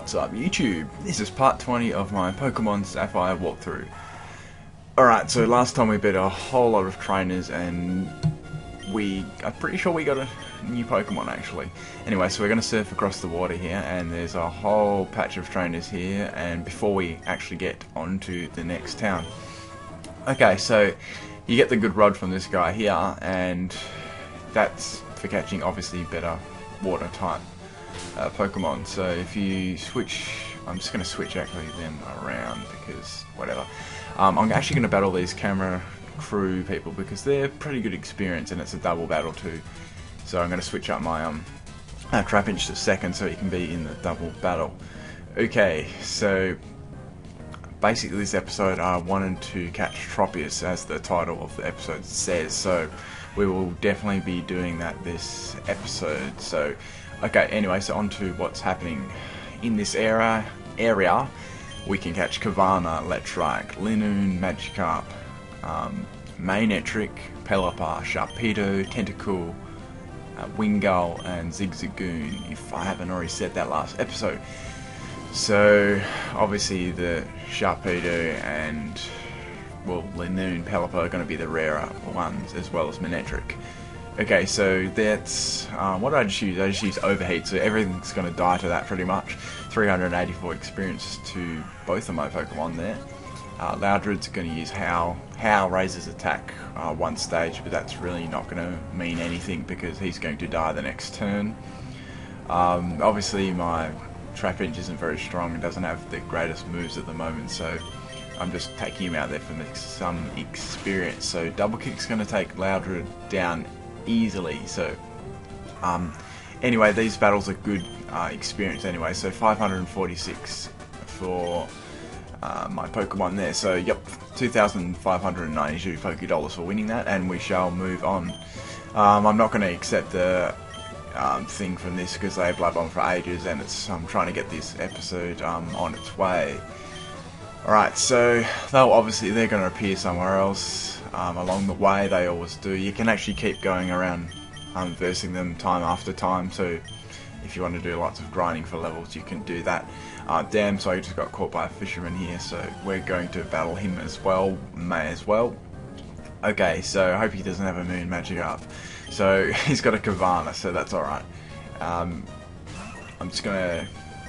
What's up YouTube? This is part 20 of my Pokemon Sapphire walkthrough. Alright, so last time we beat a whole lot of trainers and I'm pretty sure we got a new Pokemon actually. Anyway, so we're going to surf across the water here and there's a whole patch of trainers here and before we actually get onto the next town. Okay, so you get the good rod from this guy here and that's for catching obviously better water type Pokemon. So if you switch, I'm just going to switch actually them around because whatever. I'm actually going to battle these camera crew people because they're pretty good experience and it's a double battle too. So I'm going to switch up my Tropius to second so he can be in the double battle. Okay, so basically this episode I wanted to catch Tropius as the title of the episode says, so we will definitely be doing that this episode. So okay, anyway, so on to what's happening in this area. We can catch Kavana, Letrike, Linoon, Magikarp, Manectric, Pelipper, Sharpedo, Tentacool, Wingull, and Zigzagoon, if I haven't already said that last episode. So, obviously the Sharpedo and, well, Linoon, Pelipper are going to be the rarer ones, as well as Manectric. Okay, so that's, what did I just use? I just used Overheat, so everything's going to die to that pretty much. 384 experience to both of my Pokemon there. Loudred's going to use Howl. Howl raises attack one stage, but that's really not going to mean anything because he's going to die the next turn. Obviously my Trapinch isn't very strong and doesn't have the greatest moves at the moment, so I'm just taking him out there for some experience. So Double Kick's going to take Loudred down easily. So anyway, these battles are good experience anyway. So 546 for my Pokemon there. So yep, 2,592 Pokédollars for winning that, and we shall move on. I'm not going to accept the thing from this because they blab on for ages, and I'm trying to get this episode on its way. Alright, so they're going to appear somewhere else along the way. They always do. You can actually keep going around versing them time after time, so if you want to do lots of grinding for levels you can do that. Damn, so I just got caught by a fisherman here, so we're going to battle him as well, may as well. Okay, so I hope he doesn't have a Moon Magikarp. So he's got a Kavana, so that's alright. I'm just going to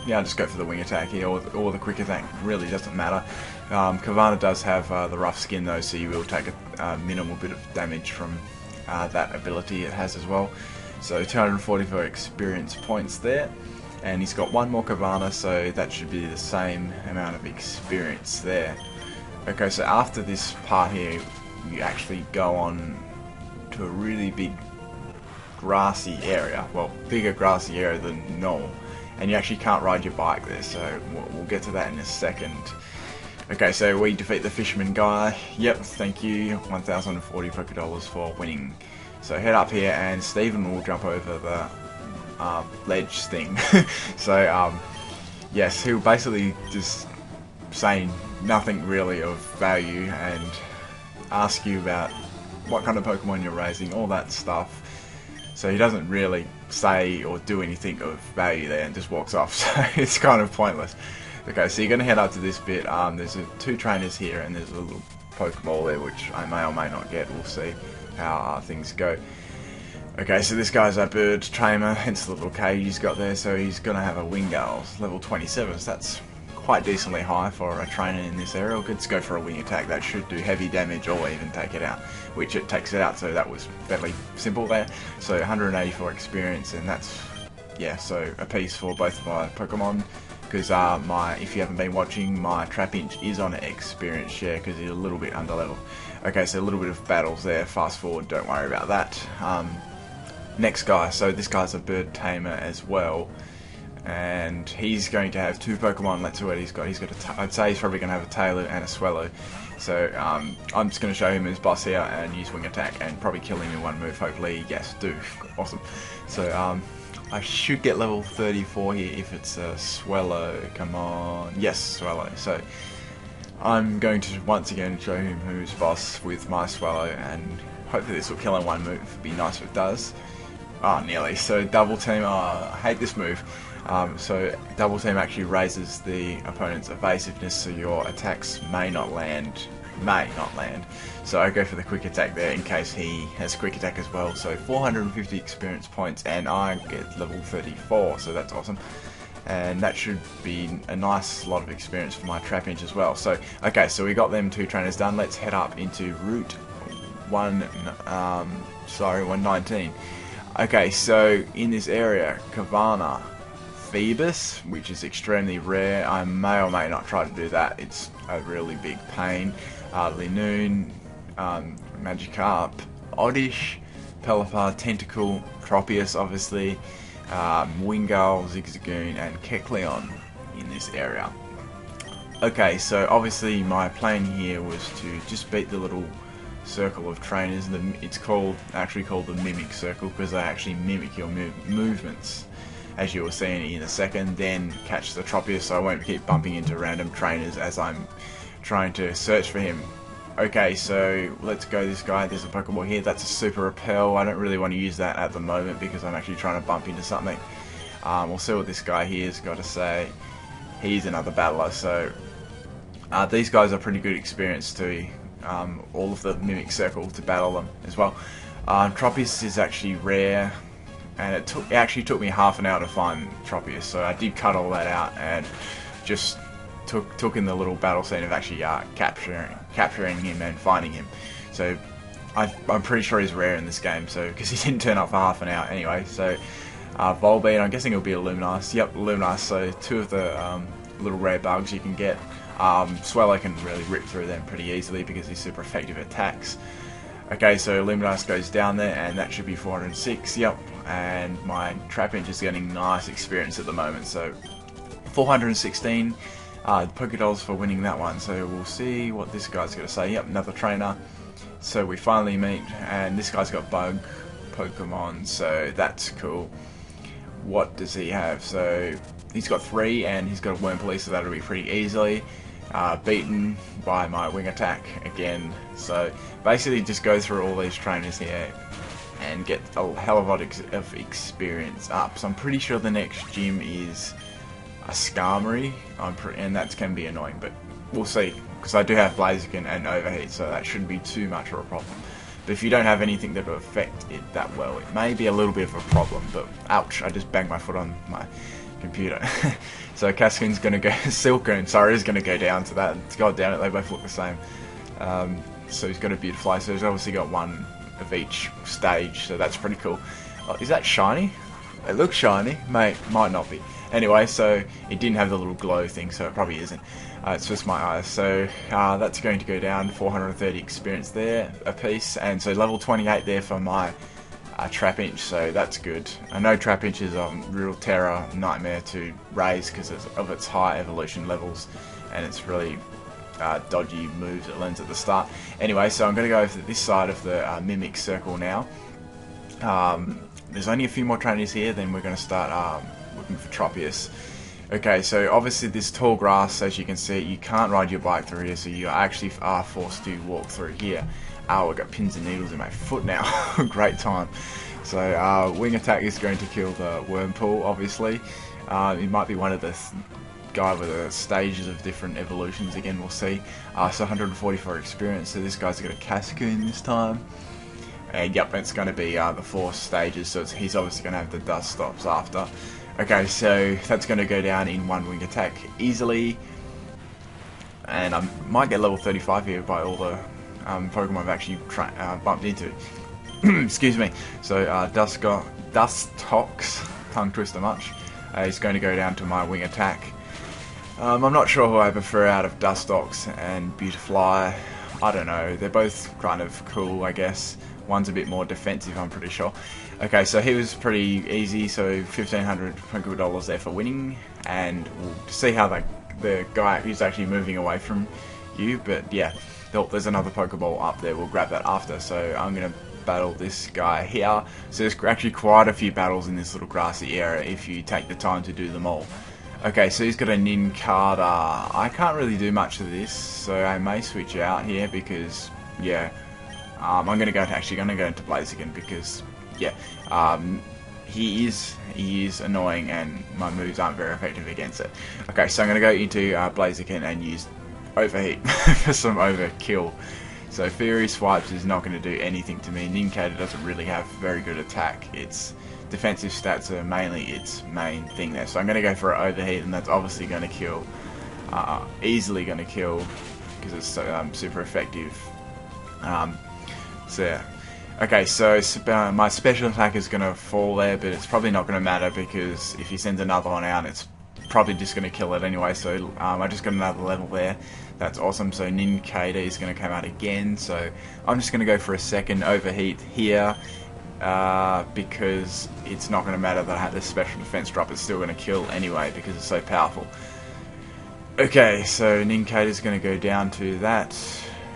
just go for the wing attack here, or the quick attack, really doesn't matter. Kavana does have the rough skin though, so you will take a minimal bit of damage from that ability it has as well. So 244 experience points there, and he's got one more Kavana, so that should be the same amount of experience there. Okay, so after this part here, you actually go on to a really big grassy area, well, bigger grassy area than normal. And you actually can't ride your bike there, so we'll get to that in a second. Okay, so we defeat the fisherman guy. Yep, thank you. 1,040 Pokédollars for winning. So head up here, and Stephen will jump over the ledge thing. So yes, he'll basically just say nothing really of value and ask you about what kind of Pokemon you're raising, all that stuff. So he doesn't really say or do anything of value there and just walks off, so it's kind of pointless. Okay, so you're going to head up to this bit. There's two trainers here and there's a little Pokeball there which I may or may not get, we'll see how things go. Okay, so this guy's a bird tamer, hence the little cage he's got there, so he's going to have a Wingull, level 27, so that's quite decently high for a trainer in this area. Let's go for a wing attack. That should do heavy damage or even take it out, which it takes it out, so that was fairly simple there. So 184 experience, and that's, yeah, so a piece for both of my Pokemon, because if you haven't been watching, my Trapinch is on an experience share because he's a little bit under level. Okay, so a little bit of battles there, fast forward, don't worry about that. Next guy, so this guy's a bird tamer as well, and he's going to have two Pokemon. Let's see what he's got. I'd say he's probably going to have a Taillow and a Swallow. So I'm just going to show him his boss here and use wing attack and probably kill him in one move. Hopefully, yes, do. Awesome. So I should get level 34 here if it's a Swallow. Come on, yes, Swallow. So I'm going to once again show him who's boss with my Swallow, and hopefully this will kill in one move. It'd be nice if it does. Oh, nearly. So double team. Oh, I hate this move. So double team actually raises the opponent's evasiveness, so your attacks may not land. So I go for the quick attack there in case he has quick attack as well. So 450 experience points, and I get level 34, so that's awesome. And that should be a nice lot of experience for my trap inch as well. So okay, so we got them 2 trainers done. Let's head up into Route 119. Okay, so in this area, Kavana, Phoebus, which is extremely rare. I may or may not try to do that. It's a really big pain. Linoon, Magikarp, Oddish, Pelipper, Tentacle, Tropius, obviously, Wingull, Zigzagoon, and Kecleon in this area. Okay, so obviously my plan here was to just beat the little circle of trainers. It's actually called the Mimic Circle because they actually mimic your movements, as you will see in a second. Then catch the Tropius, so I won't keep bumping into random trainers as I'm trying to search for him. Okay, so let's go this guy. There's a Pokeball here. That's a Super Repel. I don't really want to use that at the moment because I'm actually trying to bump into something. We'll see what this guy here has got to say. He's another battler, so these guys are pretty good experience to all of the Mimic Circle to battle them as well. Tropius is actually rare, and it actually took me half an hour to find Tropius, so I did cut all that out and just took in the little battle scene of actually capturing him and finding him. So I'm pretty sure he's rare in this game, so because he didn't turn up for half an hour anyway. So Volbeat, I'm guessing it'll be a Luminease. Yep, Luminease. So 2 of the little rare bugs you can get. Swellow can really rip through them pretty easily because he's super effective at attacks. Okay, so Luminease goes down there, and that should be 406. Yep, and my Trapinch is getting nice experience at the moment. So 416 Pokédolls for winning that one. So we'll see what this guy's going to say. Yep, another trainer. So we finally meet, and this guy's got bug Pokemon, so that's cool. What does he have? So he's got 3, and he's got a Wurmple, so that'll be pretty easily beaten by my wing attack again. So basically just go through all these trainers here and get a hell of a lot of experience up. So I'm pretty sure the next gym is a Skarmory, and that can be annoying, but we'll see, because I do have Blaziken and Overheat, so that shouldn't be too much of a problem. But if you don't have anything that will affect it that well, it may be a little bit of a problem. But ouch, I just banged my foot on my computer. So Cascoon's going to go, Silcoon, sorry, is going to go down to that. God damn it, they both look the same. So he's got a Beautifly, so he's obviously got 1 of each stage, so that's pretty cool. Oh, is that shiny? It looks shiny, might not be. Anyway, so it didn't have the little glow thing, so it probably isn't. It's just my eyes. So that's going to go down 430 experience there a piece, and so level 28 there for my Trapinch, so that's good. I know Trapinch is a real terror nightmare to raise because of its high evolution levels, and it's really dodgy moves it learns at the start. Anyway, so I'm going to go over to this side of the Mimic Circle now. There's only a few more trainers here, then we're going to start looking for Tropius. Okay, so obviously this tall grass, as you can see, you can't ride your bike through here, so you actually are forced to walk through here. Oh, I've got pins and needles in my foot now. Great time. So wing attack is going to kill the Wurmple, obviously. It might be one of the guy with the stages of different evolutions, again we'll see. So 144 experience, so this guy's got a Cascoon this time. And yep, it's going to be the 4 stages, so he's obviously going to have the dust stops after. Okay, so that's going to go down in 1 wing attack easily. And I might get level 35 here by all the Pokemon I've actually bumped into. Excuse me. So Dustox, tongue twister much, is going to go down to my wing attack. I'm not sure who I prefer out of Dustox and Beautifly. I don't know, they're both kind of cool, I guess. One's a bit more defensive, I'm pretty sure. Okay, so he was pretty easy, so 1,500 Pokédollars there for winning, and we'll see how the guy who's actually moving away from you, but yeah, there's another Pokeball up there, we'll grab that after. So I'm going to battle this guy here. So there's actually quite a few battles in this little grassy area if you take the time to do them all. Okay, so he's got a Nincada. I can't really do much of this, so I may switch out here because, yeah, I'm going to go into Blaziken because, yeah, he is annoying, and my moves aren't very effective against it. Okay, so I'm going to go into Blaziken and use Overheat for some overkill. So Fury Swipes is not going to do anything to me. Nincada doesn't really have very good attack. Its defensive stats are mainly its main thing there. So I'm going to go for an Overheat, and that's obviously going to kill. Easily going to kill because it's so, super effective. So yeah. Okay, so my special attack is going to fall there, but it's probably not going to matter because if he sends another one out, it's probably just going to kill it anyway. So I just got another level there. That's awesome. So Nincada is going to come out again. So I'm just going to go for a second Overheat here because it's not going to matter that I have this special defense drop. It's still going to kill anyway because it's so powerful. Okay, so Nincada is going to go down to that.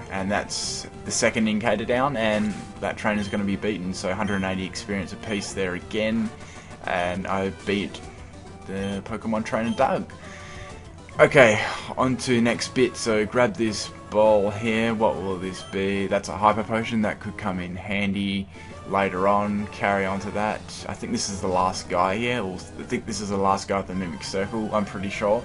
And that's the second Nincada down, and that trainer is going to be beaten. So 180 experience apiece there again, and I beat the Pokemon trainer Doug. Okay, on to next bit. So grab this ball here. What will this be? That's a Hyper Potion that could come in handy later on. Carry on to that. I think this is the last guy here. Or I think this is the last guy at the Mimic Circle. I'm pretty sure.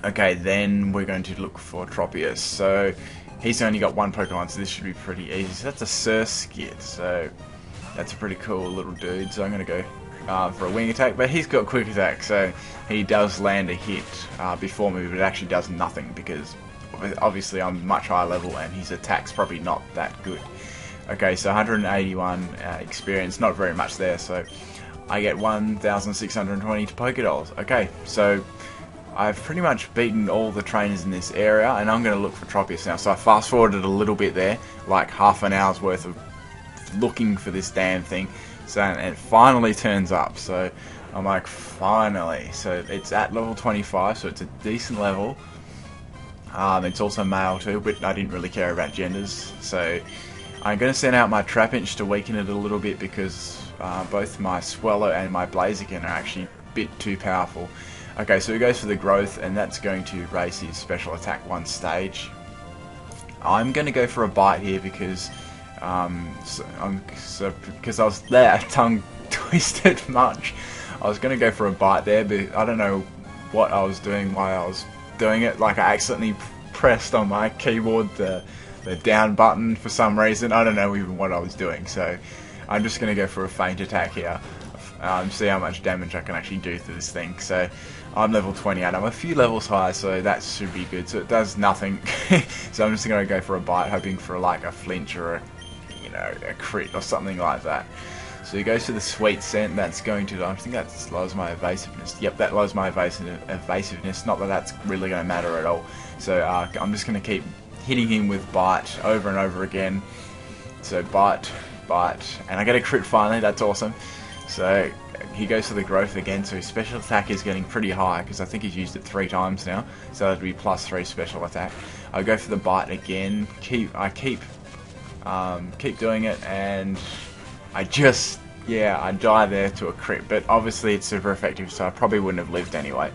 Okay, then we're going to look for Tropius. So he's only got one Pokemon, so this should be pretty easy. So that's a Surskit, so that's a pretty cool little dude. So I'm going to go for a Wing Attack, but he's got Quick Attack, so he does land a hit before me, but it actually does nothing because obviously I'm much higher level and his attack's probably not that good. Okay, so 181 experience, not very much there, so I get 1,620 to Pokédolls. Okay, so I've pretty much beaten all the trainers in this area, and I'm going to look for Tropius now. So I fast forwarded a little bit there, like half an hour's worth of looking for this damn thing. So and it finally turns up. So I'm like, finally. So it's at level 25, so it's a decent level. It's also male too, but I didn't really care about genders. So I'm going to send out my Trapinch to weaken it a little bit because both my Swellow and my Blaziken are actually a bit too powerful. Okay, so he goes for the growth, and that's going to raise his special attack one stage. I'm going to go for a bite here because because I was there, tongue twisted much. I was going to go for a bite there, but I don't know what I was doing while I was doing it. Like I accidentally pressed on my keyboard the down button for some reason. I don't know even what I was doing, so I'm just going to go for a feint attack here. See how much damage I can actually do to this thing. So I'm level 28. I'm a few levels high, so that should be good. So it does nothing. So I'm just going to go for a bite, hoping for like a flinch or a crit or something like that. So he goes to the Sweet Scent. That's going to, I think that lowers my evasiveness. Yep, that lowers my evasiveness. Not that that's really going to matter at all. So I'm just going to keep hitting him with Bite over and over again. So Bite, and I get a crit finally. That's awesome. So he goes for the growth again, so his special attack is getting pretty high because I think he's used it 3 times now, so that'd be +3 special attack. I go for the bite again. I keep doing it, and I die there to a crit, but obviously it's super effective, so I probably wouldn't have lived anyway.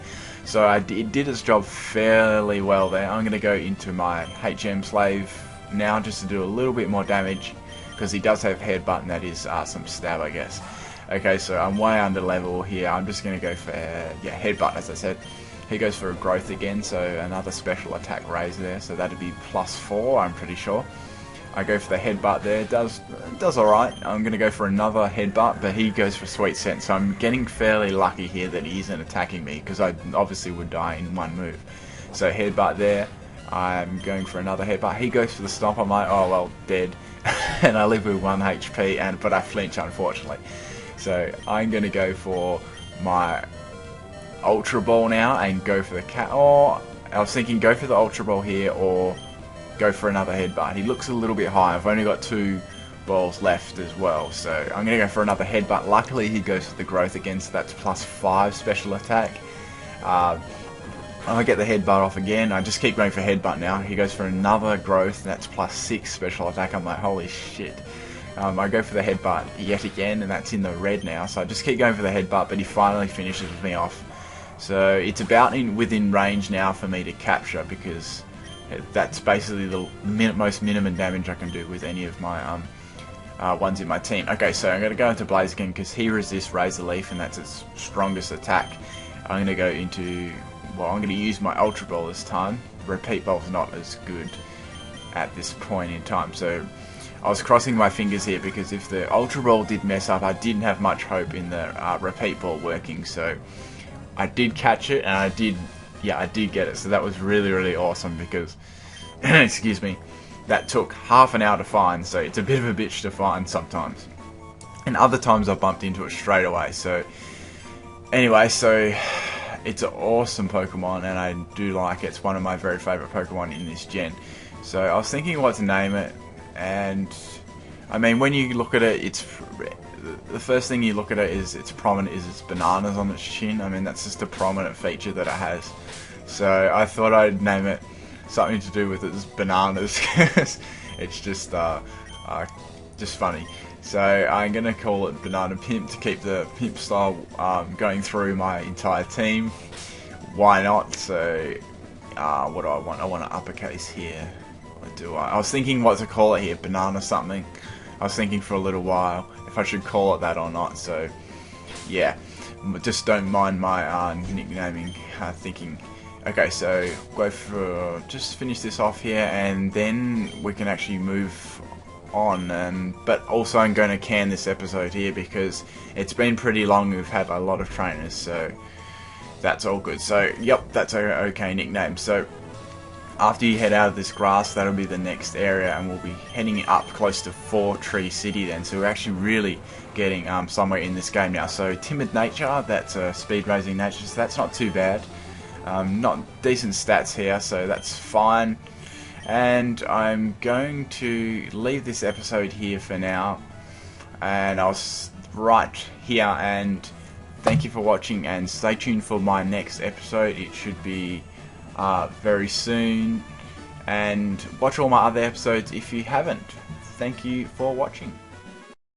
So it did its job fairly well there. I'm going to go into my HM Slave now just to do a little bit more damage because he does have Headbutt, and that is some stab, I guess. Okay, so I'm way under level here. I'm just going to go for, Headbutt, as I said. He goes for a growth again, so another special attack raise there, so that'd be +4, I'm pretty sure. I go for the Headbutt there, it does alright. I'm going to go for another Headbutt, but he goes for Sweet Scent, so I'm getting fairly lucky here that he isn't attacking me, because I obviously would die in one move. So Headbutt there, I'm going for another Headbutt. He goes for the Stomp, I'm like, oh well, dead. And I live with 1 HP, but I flinch, unfortunately. So I'm going to go for my Ultra Ball now and go for the cat. Or I was thinking go for the Ultra Ball here or go for another Headbutt. He looks a little bit high. I've only got 2 balls left as well. So I'm going to go for another Headbutt. Luckily he goes for the growth again, so that's +5 special attack. I get the Headbutt off again. I just keep going for Headbutt now. He goes for another growth, and that's +6 special attack. I'm like, holy shit. I go for the Headbutt yet again, and that's in the red now, so I just keep going for the Headbutt, but he finally finishes me off. So it's about within range now for me to capture, because that's basically the most minimum damage I can do with any of my ones in my team. Okay, so I'm going to go into Blaze again because he resists Razor Leaf and that's its strongest attack. I'm going to go into, well, I'm going to use my Ultra Ball this time. Repeat Ball's not as good at this point in time, so I was crossing my fingers here because if the Ultra Ball did mess up, I didn't have much hope in the Repeat Ball working, so I did catch it and I did get it, so that was really, really awesome because, excuse me, that took half an hour to find, so it's a bit of a bitch to find sometimes. And other times I bumped into it straight away, so anyway, so it's an awesome Pokemon and I do like it. It's one of my very favourite Pokemon in this gen. So I was thinking what to name it, and I mean when you look at it, it's the first thing you look at it is its prominent is its bananas on its chin. I mean that's just a prominent feature that it has. So I thought I'd name it something to do with its bananas because it's just funny. So I'm gonna call it Banana Pimp to keep the pimp style going through my entire team. Why not? So what do I want? I want an uppercase here. What do I was thinking what to call it here, banana something. I was thinking for a little while if I should call it that or not. So yeah, just don't mind my nicknaming thinking. Okay, so go for just finish this off here, and then we can actually move on. But also, I'm going to can this episode here because it's been pretty long. We've had a lot of trainers, so that's all good. So, yep, that's an okay nickname. So, after you head out of this grass, that'll be the next area, and we'll be heading up close to 4 Tree City then. So we're actually really getting somewhere in this game now. So timid nature, that's a speed raising nature, so that's not too bad. Not decent stats here, so that's fine. And I'm going to leave this episode here for now, and I'll right here, and thank you for watching, and stay tuned for my next episode. It should be very soon, and watch all my other episodes if you haven't. Thank you for watching.